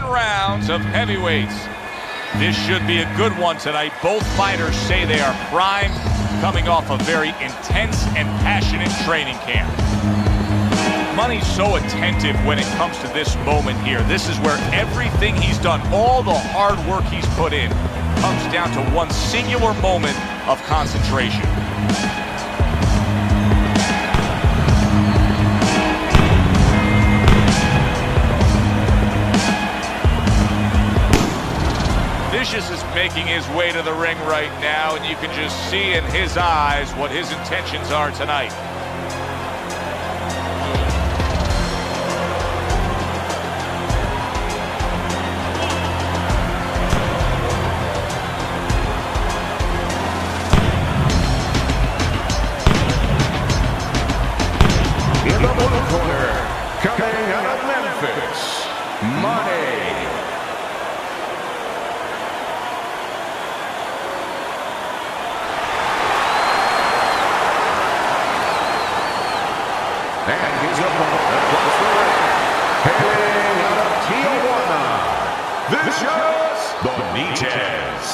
rounds of heavyweights. This should be a good one tonight. Both fighters say they are primed, coming off a very intense and passionate training camp. Money's so attentive when it comes to this moment here. This is where everything he's done, all the hard work he's put in, comes down to one singular moment of concentration. Vicious is making his way to the ring right now, and you can just see in his eyes what his intentions are tonight. In the blue corner, coming out of Memphis, Money. And his opponent across the ring, hailing out of Tijuana, Vicious Benitez.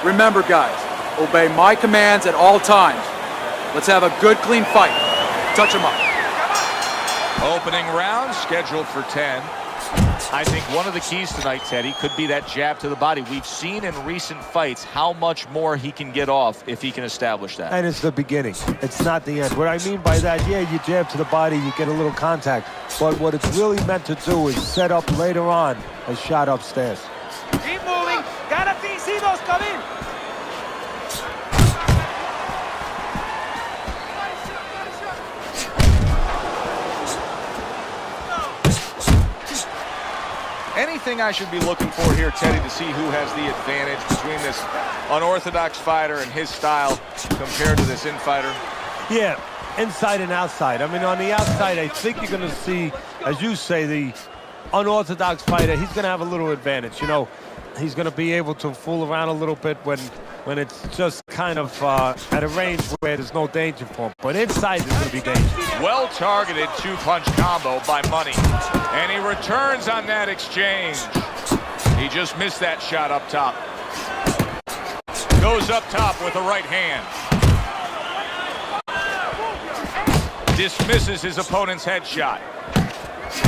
Remember, guys, obey my commands at all times. Let's have a good, clean fight. Touch him up. Opening round scheduled for 10. I think one of the keys tonight, Teddy, could be that jab to the body. We've seen in recent fights how much more he can get off if he can establish that. And it's the beginning. It's not the end. What I mean by that, yeah, you jab to the body, you get a little contact. But what it's really meant to do is set up later on a shot upstairs. Keep moving. Gotta see those come in. Anything I should be looking for here, Teddy, to see who has the advantage between this unorthodox fighter and his style compared to this in-fighter? Yeah, inside and outside. I mean, on the outside, I think you're going to see, as you say, the unorthodox fighter, he's going to have a little advantage. You know, he's going to be able to fool around a little bit when it's just kind of at a range where there's no danger for him. But inside, there's going to be danger. Well-targeted two-punch combo by Money. And he returns on that exchange. He just missed that shot up top. Goes up top with a right hand. Dismisses his opponent's headshot.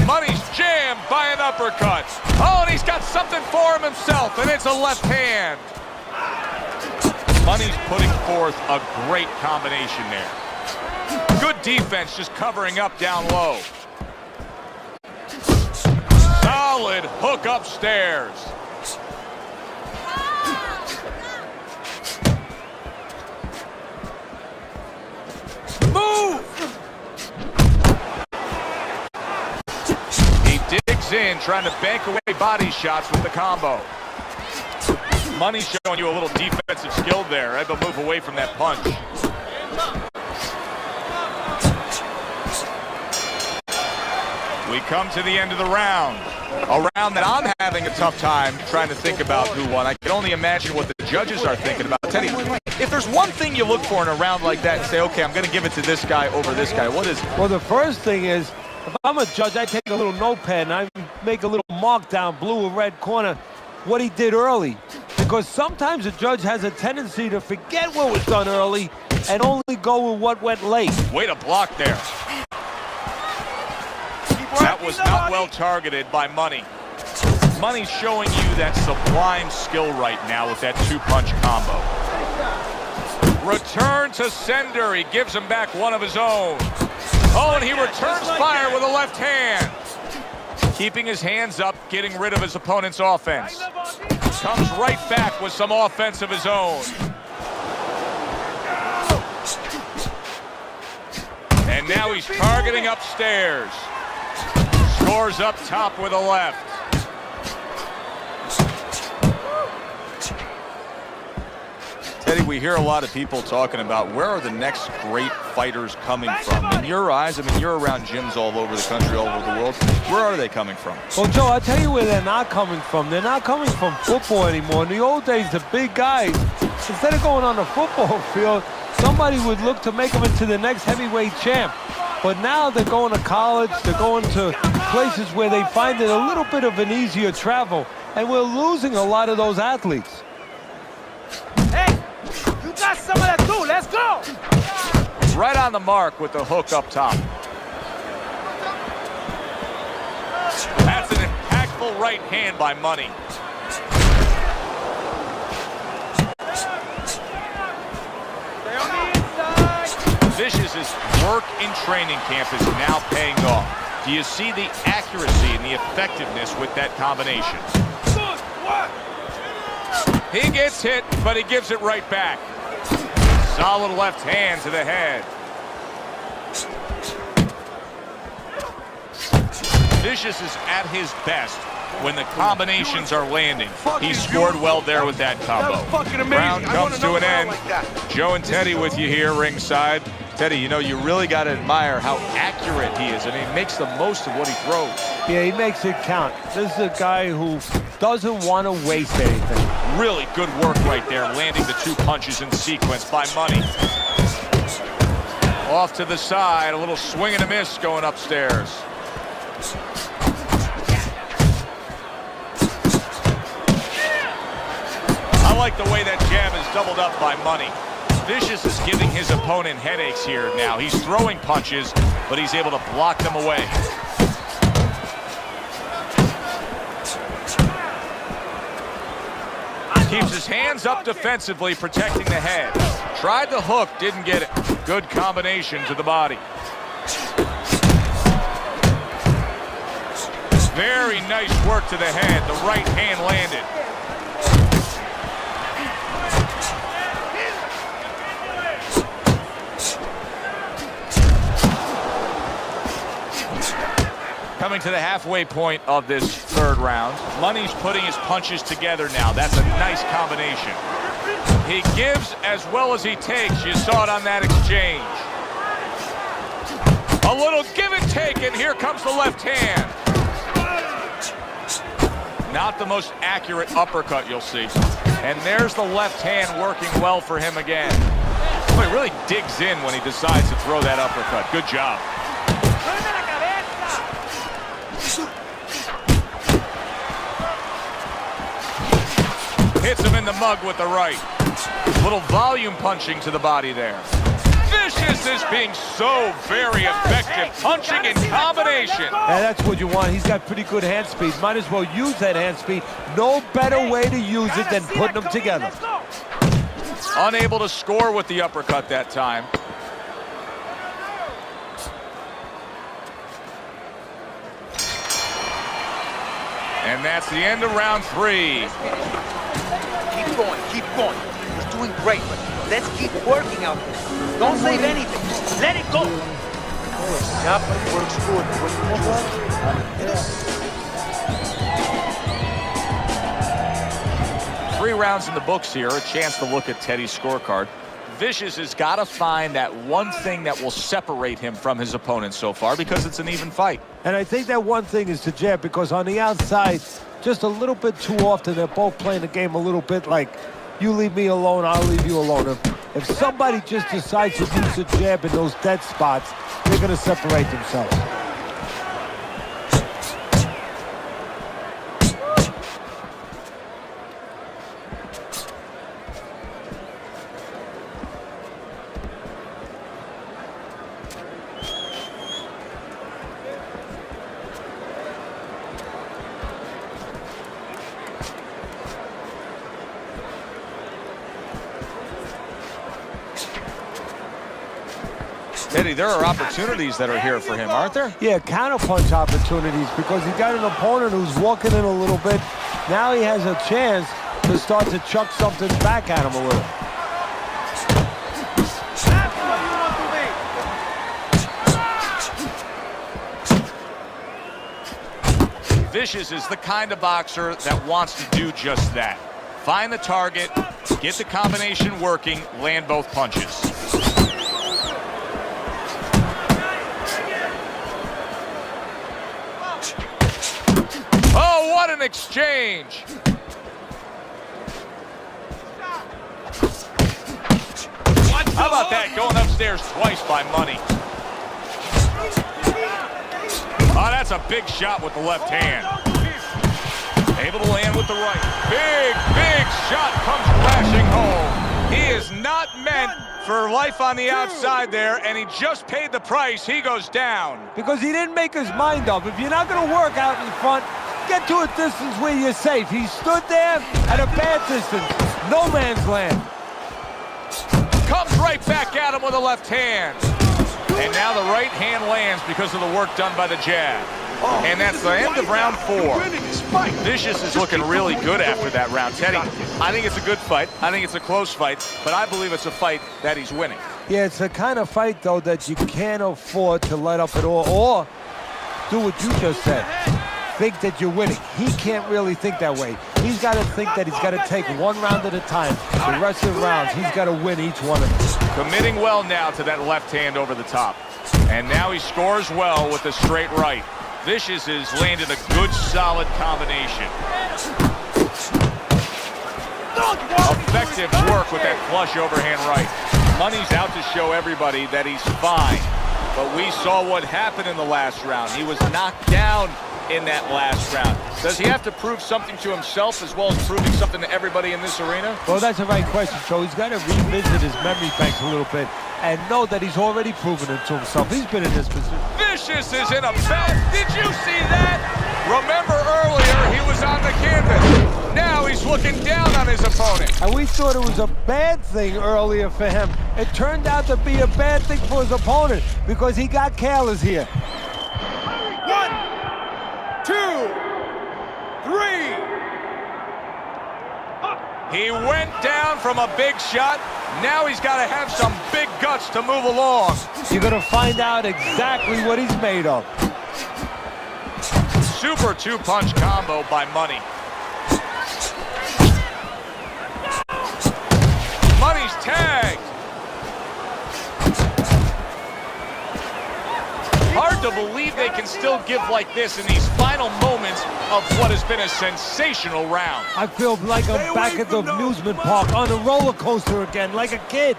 Money's jammed by an uppercut. Oh, and he's got something for him himself, and it's a left hand. Money's putting forth a great combination there. Good defense, just covering up down low. Solid hook upstairs. Move! He digs in, trying to bank away body shots with the combo. Money's showing you a little defensive skill there. Able to move away from that punch. We come to the end of the round. A round that I'm having a tough time trying to think about who won. I can only imagine what the judges are thinking about. Teddy, if there's one thing you look for in a round like that and say, okay, I'm going to give it to this guy over this guy, what is it? Well, the first thing is, if I'm a judge, I take a little notepad and I make a little mark down blue or red corner what he did early. Because sometimes a judge has a tendency to forget what was done early and only go with what went late. Way to block there. That was not well targeted by Money. Money's showing you that sublime skill right now with that two-punch combo. Return to sender. He gives him back one of his own. Oh, and he returns fire with a left hand. Keeping his hands up, getting rid of his opponent's offense. Comes right back with some offense of his own. And now he's targeting upstairs. Scores up top with a left. Teddy, we hear a lot of people talking about where are the next great fighters coming from. In your eyes, I mean, you're around gyms all over the country, all over the world. Where are they coming from? Well, Joe, I'll tell you where they're not coming from. They're not coming from football anymore. In the old days, the big guys, instead of going on the football field, somebody would look to make them into the next heavyweight champ. But now they're going to college, they're going to places where they find it a little bit of an easier travel, and we're losing a lot of those athletes. Hey, you got some of that too. Let's go. Right on the mark with the hook up top. That's an impactful right hand by Money. Stay on the inside. Vicious's work in training camp is now paying off. Do you see the accuracy and the effectiveness with that combination? Good work. He gets hit, but he gives it right back. Solid left hand to the head. Vicious is at his best when the combinations are landing. He scored well there with that combo. Round comes to an end. Joe and Teddy with you here ringside. Teddy, you know, you really got to admire how accurate he is. I mean, he makes the most of what he throws. Yeah, he makes it count. This is a guy who doesn't want to waste anything. Really good work right there, landing the two punches in sequence by Money. Off to the side, a little swing and a miss going upstairs. I like the way that jab is doubled up by Money. Vicious is giving his opponent headaches here now. He's throwing punches, but he's able to block them away. Keeps his hands up defensively, protecting the head. Tried the hook, didn't get it. Good combination to the body. Very nice work to the head. The right hand landed. Coming to the halfway point of this third round. Money's putting his punches together now. That's a nice combination. He gives as well as he takes. You saw it on that exchange. A little give and take, and here comes the left hand. Not the most accurate uppercut you'll see. And there's the left hand working well for him again. He really digs in when he decides to throw that uppercut. Good job. Hits him in the mug with the right. Little volume punching to the body there. Vicious is being so very effective, punching in combination. And that's what you want. He's got pretty good hand speed. Might as well use that hand speed. No better way to use it than putting them together. Unable to score with the uppercut that time. And that's the end of round 3. Keep going, keep going. He's doing great, but let's keep working out there. Don't save anything. Let it go. Yeah, but it works good. Three rounds in the books here. A chance to look at Teddy's scorecard. Vicious has got to find that one thing that will separate him from his opponent so far, because it's an even fight. And I think that one thing is the jab, because on the outside, just a little bit too often, they're both playing the game a little bit like, you leave me alone, I'll leave you alone. If somebody just decides to use the jab in those dead spots, they're going to separate themselves. Teddy, there are opportunities that are here for him, aren't there? Yeah, counterpunch opportunities, because he got an opponent who's walking in a little bit. Now he has a chance to start to chuck something back at him a little. Vicious is the kind of boxer that wants to do just that. Find the target, get the combination working, land both punches. Oh, what an exchange! How about that, going upstairs twice by Money? That's a big shot with the left hand. Able to land with the right. Big shot comes crashing home. He is not meant for life on the outside there, and he just paid the price. He goes down. Because he didn't make his mind up. If you're not going to work out in front, get to a distance where you're safe. He stood there at a bad distance. No man's land. Comes right back at him with a left hand. And now the right hand lands because of the work done by the jab. And that's the end of round 4. Vicious is looking really good after that round. Teddy, I think it's a good fight. I think it's a close fight, but I believe it's a fight that he's winning. Yeah, it's the kind of fight, though, that you can't afford to let up at all, or do what you just said. Think that you're winning. He can't really think that way. He's got to think that he's got to take one round at a time. The rest of the rounds, he's got to win each one of them. Committing well now to that left hand over the top. And now he scores well with the straight right. Vicious has landed a good, solid combination. Effective work with that flush overhand right. Money's out to show everybody that he's fine. But we saw what happened in the last round. He was knocked down in that last round. Does he have to prove something to himself as well as proving something to everybody in this arena? Well, that's the right question. So he's got to revisit his memory banks a little bit and know that he's already proven it to himself. He's been in this position. Vicious is in a bad... Did you see that? Remember earlier, he was on the canvas. Now he's looking down on his opponent. And we thought it was a bad thing earlier for him. It turned out to be a bad thing for his opponent because he got careless here. 1, 2, 3. He went down from a big shot. Now he's got to have some big guts to move along. You're going to find out exactly what he's made of. Super two-punch combo by Money. Money's tagged. Hard to believe they can still give like this in these final moments of what has been a sensational round. I feel like I'm back at the amusement park on a roller coaster again, like a kid.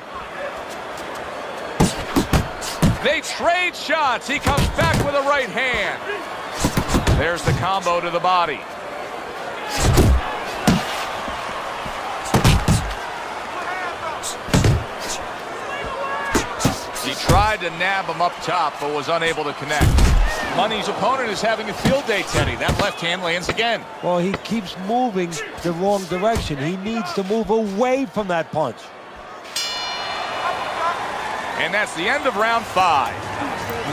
They trade shots. He comes back with a right hand. There's the combo to the body. He tried to nab him up top, but was unable to connect. Money's opponent is having a field day, Teddy. That left hand lands again. Well, he keeps moving the wrong direction. He needs to move away from that punch. And that's the end of round 5.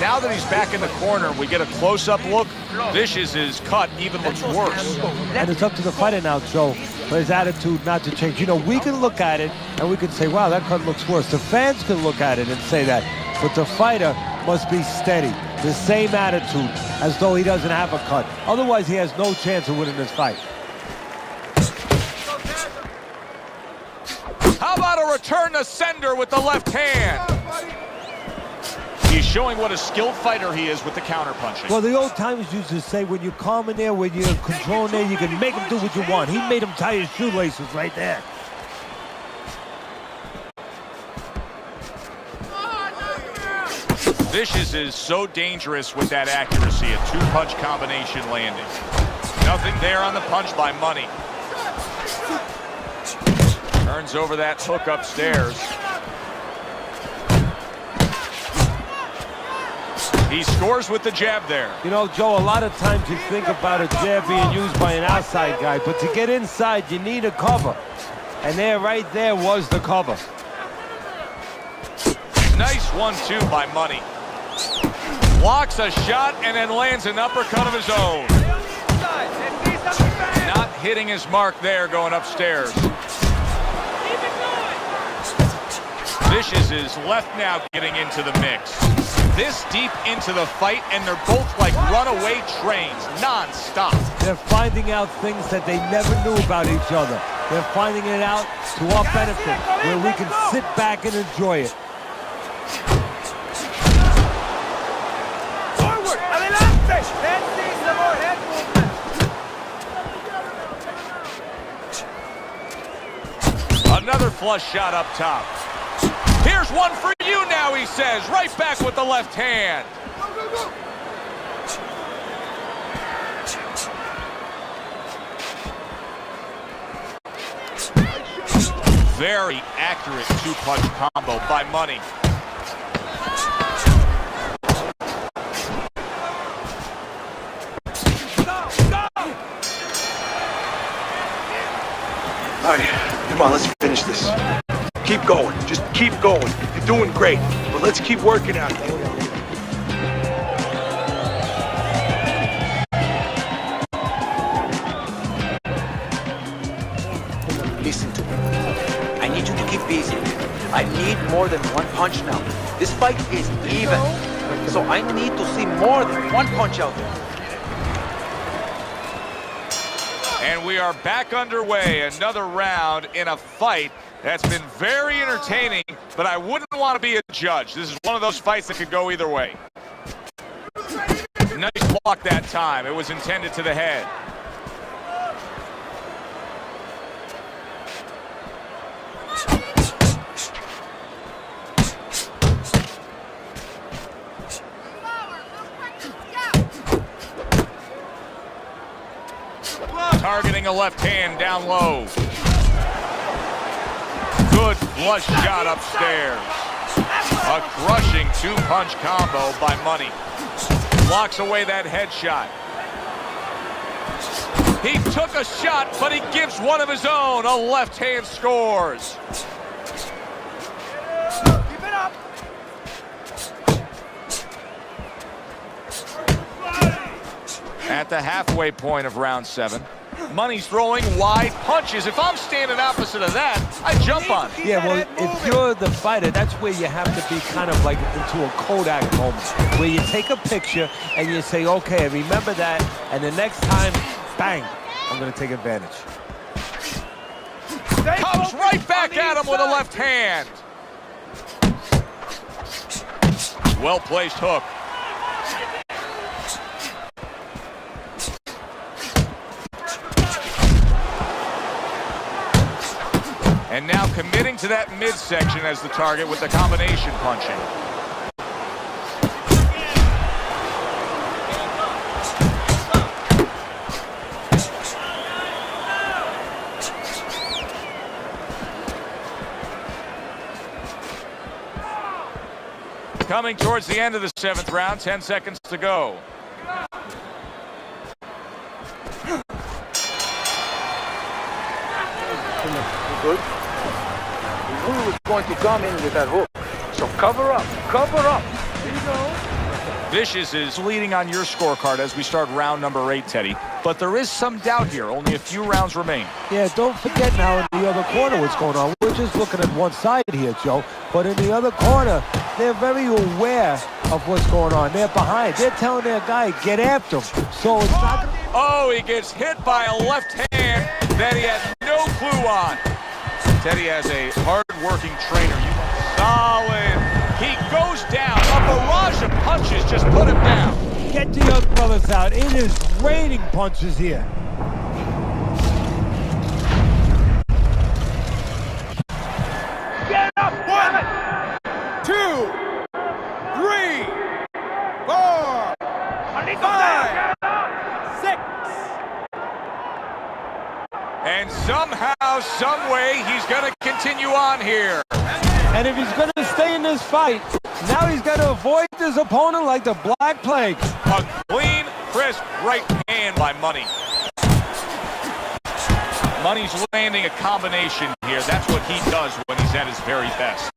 Now that he's back in the corner, we get a close-up look. Vicious's cut even looks worse. And it's up to the fighter now, Joe, for his attitude not to change. You know, we can look at it and we can say, wow, that cut looks worse. The fans can look at it and say that. But the fighter must be steady, the same attitude, as though he doesn't have a cut. Otherwise, he has no chance of winning this fight. How about a return to sender with the left hand? He's showing what a skilled fighter he is with the counterpunching. Well, the old timers used to say, when you're calm in there, when you're controlling there, you can make him do what you want. He made him tie his shoelaces right there. Vicious is so dangerous with that accuracy, a two-punch combination landing. Nothing there on the punch by Money. Turns over that hook upstairs. He scores with the jab there. You know, Joe, a lot of times you think about a jab being used by an outside guy, but to get inside, you need a cover. And there, right there, was the cover. Nice 1-2 by Money. Blocks a shot and then lands an uppercut of his own. Not hitting his mark there going upstairs. Vicious is left now getting into the mix. This deep into the fight, and they're both like runaway trains, non-stop. They're finding out things that they never knew about each other. They're finding it out to our benefit, where we can sit back and enjoy it. Forward! Adelante! Let's see some more head movement. Another flush shot up top. Here's one for you now, he says. Right back with the left hand. very accurate two-punch combo by Money. All right, come on, let's finish this. Keep going, just keep going. You're doing great, but let's keep working out there. Listen to me. I need you to keep busy. I need more than one punch now. This fight is even. So I need to see more than one punch out there. And we are back underway. Another round in a fight that's been very entertaining, but I wouldn't want to be a judge. This is one of those fights that could go either way. Nice block that time. It was intended to the head. Targeting a left hand down low. Good flush shot upstairs. A crushing two-punch combo by Money. Blocks away that headshot. He took a shot, but he gives one of his own. A left hand scores. Keep it up. At the halfway point of round 7. Money's throwing wide punches. If I'm standing opposite of that, I jump on it. Yeah, well, if you're the fighter, that's where you have to be kind of like into a Kodak moment, where you take a picture and you say, okay, remember that, and the next time, bang, I'm going to take advantage. Comes right back at him with a left hand. Well-placed hook. And now committing to that midsection as the target with the combination punching. Coming towards the end of the 7th round, 10 seconds to go. Good. We knew he was going to come in with that hook. So cover up, cover up. Here you go. Vicious is leading on your scorecard as we start round number 8, Teddy. But there is some doubt here. Only a few rounds remain. Yeah, don't forget now in the other corner what's going on. We're just looking at one side here, Joe. But in the other corner, they're very aware of what's going on. They're behind. They're telling their guy, get after him. So it's not gonna... Oh, he gets hit by a left hand that he has no clue on. Teddy has a hard-working trainer. Solid. He goes down. A barrage of punches just put him down. Get the young brothers out. It is raining punches here. Get up, 1, 2, 3, 4, 5, 6. And somehow, some way, he's going to continue on here. And if he's going to stay in this fight, now he's got to avoid his opponent like the Black Plague. A clean, crisp right hand by Money. Money's landing a combination here. That's what he does when he's at his very best.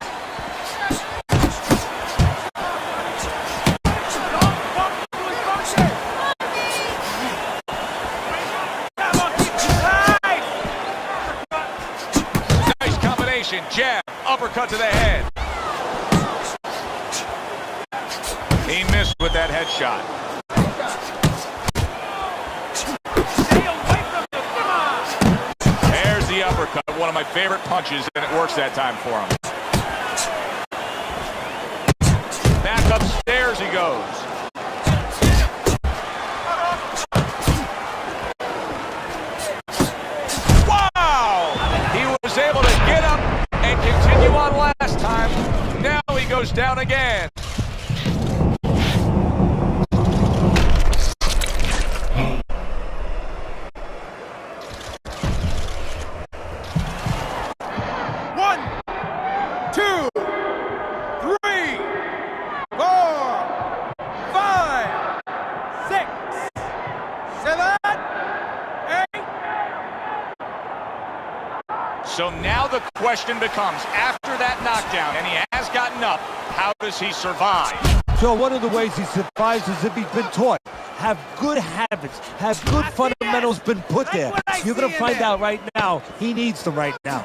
Nice combination. Jab, uppercut to the head. He missed with that headshot. There's the uppercut, one of my favorite punches, and it works that time for him. Back upstairs he goes. Wow! He was able to get up and continue on last time. Now he goes down again. So now the question becomes, after that knockdown, and he has gotten up, how does he survive? So one of the ways he survives is if he's been taught. Have good habits, have good fundamentals been put there. You're going to find out right now, he needs them right now.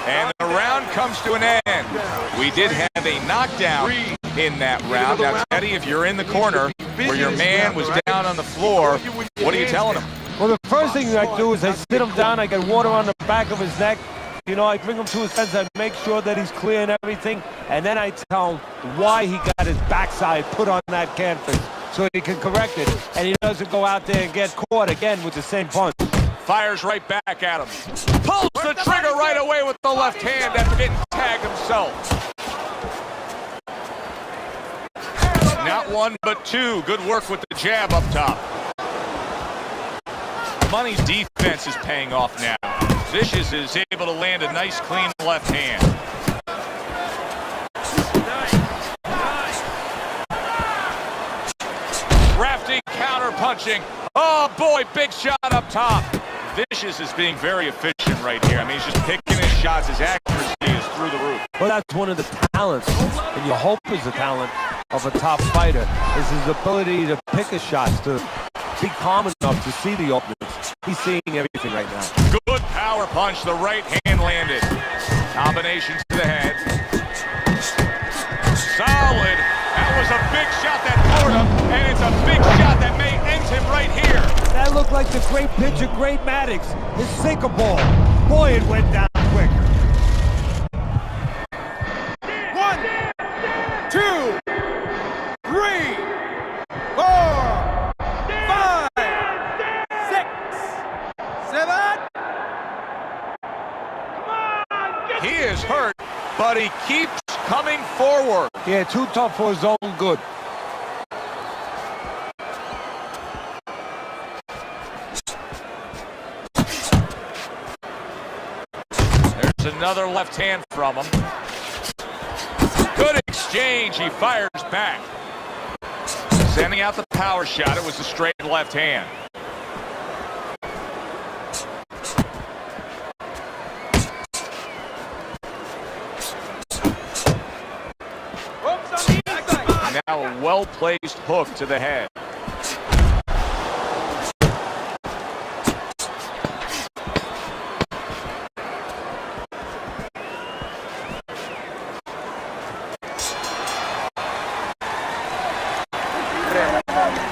And the round comes to an end. We did have a knockdown in that round. Now, Eddie, if you're in the corner where your man was down on the floor, what are you telling him? Well, the first thing I do is I sit him down, I get water on the back of his neck. You know, I bring him to his senses, I make sure that he's clear and everything, and then I tell him why he got his backside put on that canvas so he can correct it, and he doesn't go out there and get caught again with the same punch. Fires right back at him. Pulls the trigger right away with the left hand after getting tagged himself. Not one, but two. Good work with the jab up top. Money's defense is paying off now. Vicious is able to land a nice, clean left hand. Crafty counter punching. Oh boy, big shot up top. Vicious is being very efficient right here. I mean, he's just picking his shots. His accuracy is through the roof. Well, that's one of the talents, and you hope is the talent of a top fighter, is his ability to pick his shots, to be calm enough to see the openings. He's seeing everything right now. Good power punch. The right hand landed. Combination to the head. Solid. That was a big shot that poured him, and it's a big shot that may end him right here. That looked like the great pitcher, Great Maddox, his sinker ball. Boy, it went down quick. 1, 2, 3, 4, 5, 6, 7. He is hurt, but he keeps coming forward. Yeah, too tough for his own good. There's another left hand from him. Good exchange. He fires back. Sending out the power shot. It was a straight left hand. Now a well-placed hook to the head.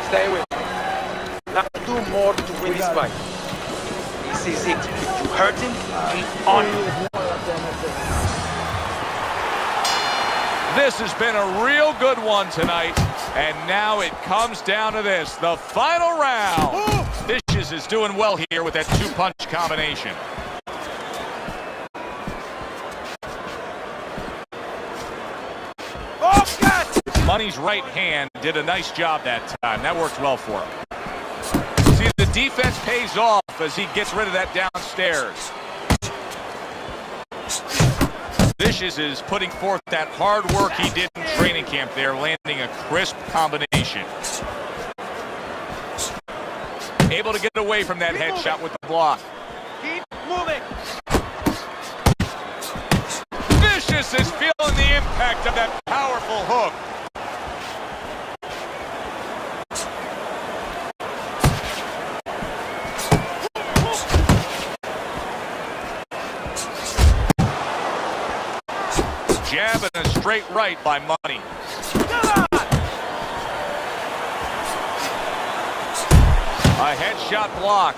Stay with me. Now do more to win this fight. This is it. If you hurt him, he's on you. This has been a real good one tonight, and now it comes down to this, the final round. Vicious is doing well here with that two-punch combination. Money's right hand did a nice job that time. That worked well for him. See, the defense pays off as he gets rid of that downstairs. Vicious is putting forth that hard work he did in training camp there, landing a crisp combination. Able to get away from that headshot with the block. Keep moving. Vicious is feeling the impact of that powerful hook. Jab and a straight right by Money. A headshot blocked.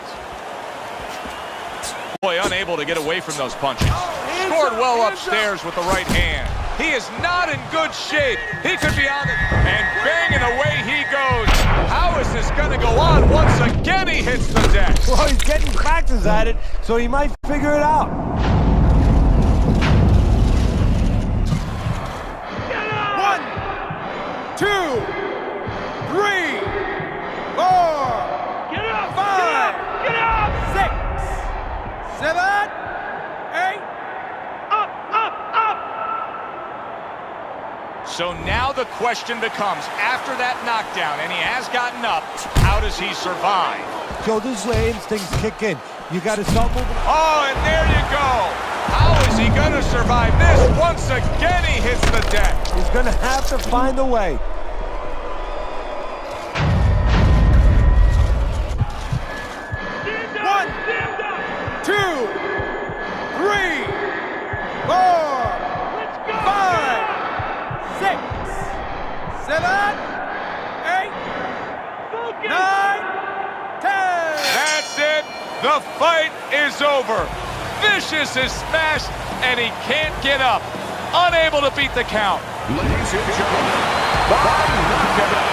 Boy, unable to get away from those punches. Scored well upstairs with the right hand. He is not in good shape. He could be on it. And banging away he goes. How is this going to go on? Once again, he hits the deck. Well, he's getting practice at it, so he might figure it out. 1, 2, 3, 4, 5, 6, 7, 8. So now the question becomes, after that knockdown, and he has gotten up, how does he survive? Joe, this is where instincts kick in. You got to start moving. Oh, and there you go. How is he going to survive this? Once again, he hits the deck. He's going to have to find a way. One, 2, 3, 4, 5, 6, 7, 8, 9, 10. That's it. The fight is over. Vicious is smashed, and he can't get up. Unable to beat the count. Ladies and gentlemen, by knockout.